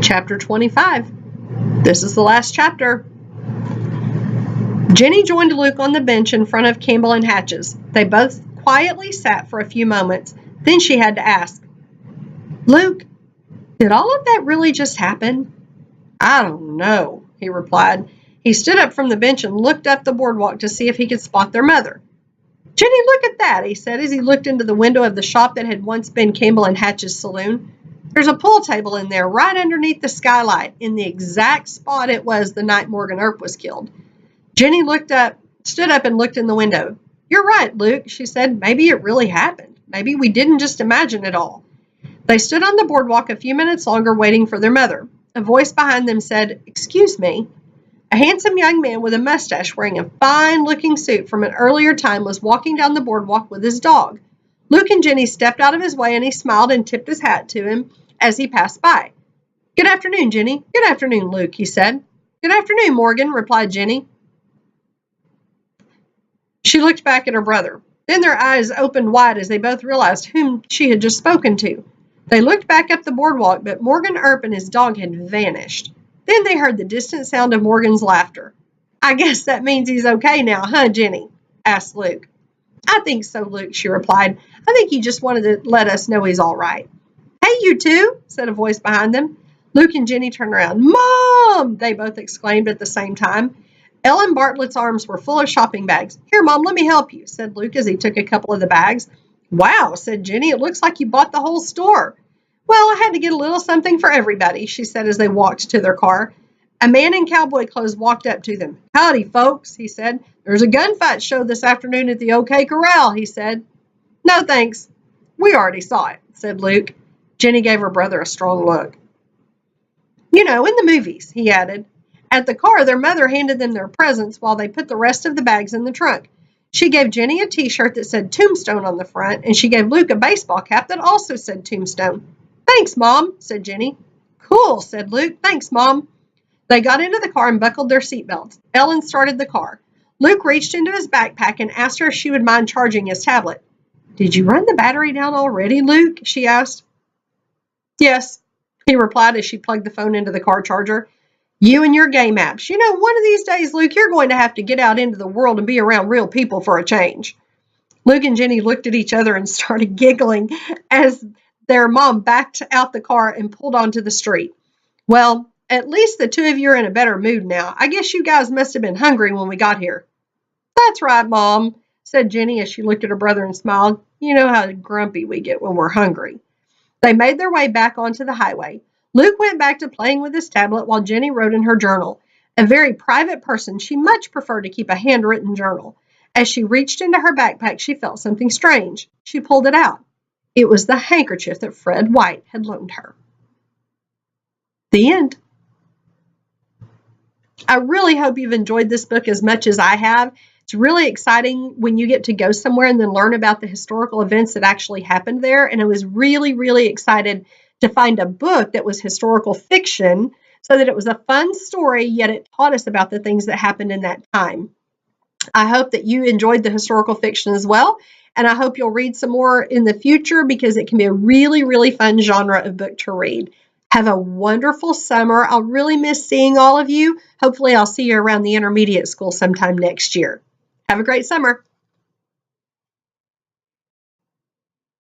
Chapter 25. This is the last chapter. Jenny joined Luke on the bench in front of Campbell and Hatch's. They both quietly sat for a few moments. Then she had to ask, "Luke, did all of that really just happen?" "I don't know," he replied. He stood up from the bench and looked up the boardwalk to see if he could spot their mother. "Jenny, look at that," he said as he looked into the window of the shop that had once been Campbell and Hatch's saloon. "There's a pool table in there right underneath the skylight, in the exact spot it was the night Morgan Earp was killed." Jenny stood up and looked in the window. "You're right, Luke," she said. "Maybe it really happened. Maybe we didn't just imagine it all." They stood on the boardwalk a few minutes longer waiting for their mother. A voice behind them said, "Excuse me." A handsome young man with a mustache wearing a fine-looking suit from an earlier time was walking down the boardwalk with his dog. Luke and Jenny stepped out of his way and he smiled and tipped his hat to him as he passed by. "Good afternoon, Jenny." "Good afternoon, Luke," he said. "Good afternoon, Morgan," replied Jenny. She looked back at her brother. Then their eyes opened wide as they both realized whom she had just spoken to. They looked back up the boardwalk, but Morgan Earp and his dog had vanished. Then they heard the distant sound of Morgan's laughter. "I guess that means he's okay now, huh, Jenny?" asked Luke. "I think so, Luke," she replied. "I think he just wanted to let us know he's all right." "Hey, you two," said a voice behind them. Luke and Jenny turned around. "Mom!" they both exclaimed at the same time. Ellen Bartlett's arms were full of shopping bags. "Here, Mom, let me help you," said Luke as he took a couple of the bags. "Wow," said Jenny, "it looks like you bought the whole store." "Well, I had to get a little something for everybody," she said as they walked to their car. A man in cowboy clothes walked up to them. "Howdy, folks," he said. "There's a gunfight show this afternoon at the OK Corral," he said. "No, thanks. We already saw it," said Luke. Jenny gave her brother a strong look. "You know, in the movies," he added. At the car, their mother handed them their presents while they put the rest of the bags in the trunk. She gave Jenny a T-shirt that said Tombstone on the front, and she gave Luke a baseball cap that also said Tombstone. "Thanks, Mom," said Jenny. "Cool," said Luke. "Thanks, Mom." They got into the car and buckled their seatbelts. Ellen started the car. Luke reached into his backpack and asked her if she would mind charging his tablet. "Did you run the battery down already, Luke?" she asked. "Yes," he replied as she plugged the phone into the car charger. "You and your game apps. You know, one of these days, Luke, you're going to have to get out into the world and be around real people for a change." Luke and Jenny looked at each other and started giggling as their mom backed out the car and pulled onto the street. "Well, at least the two of you are in a better mood now. I guess you guys must have been hungry when we got here." "That's right, Mom," said Jenny as she looked at her brother and smiled. "You know how grumpy we get when we're hungry." They made their way back onto the highway. Luke went back to playing with his tablet while Jenny wrote in her journal. A very private person, she much preferred to keep a handwritten journal. As she reached into her backpack, she felt something strange. She pulled it out. It was the handkerchief that Fred White had loaned her. The end. I really hope you've enjoyed this book as much as I have. It's really exciting when you get to go somewhere and then learn about the historical events that actually happened there. And I was really, really excited to find a book that was historical fiction so that it was a fun story, yet it taught us about the things that happened in that time. I hope that you enjoyed the historical fiction as well, and I hope you'll read some more in the future because it can be a really, really fun genre of book to read. Have a wonderful summer. I'll really miss seeing all of you. Hopefully I'll see you around the intermediate school sometime next year. Have a great summer.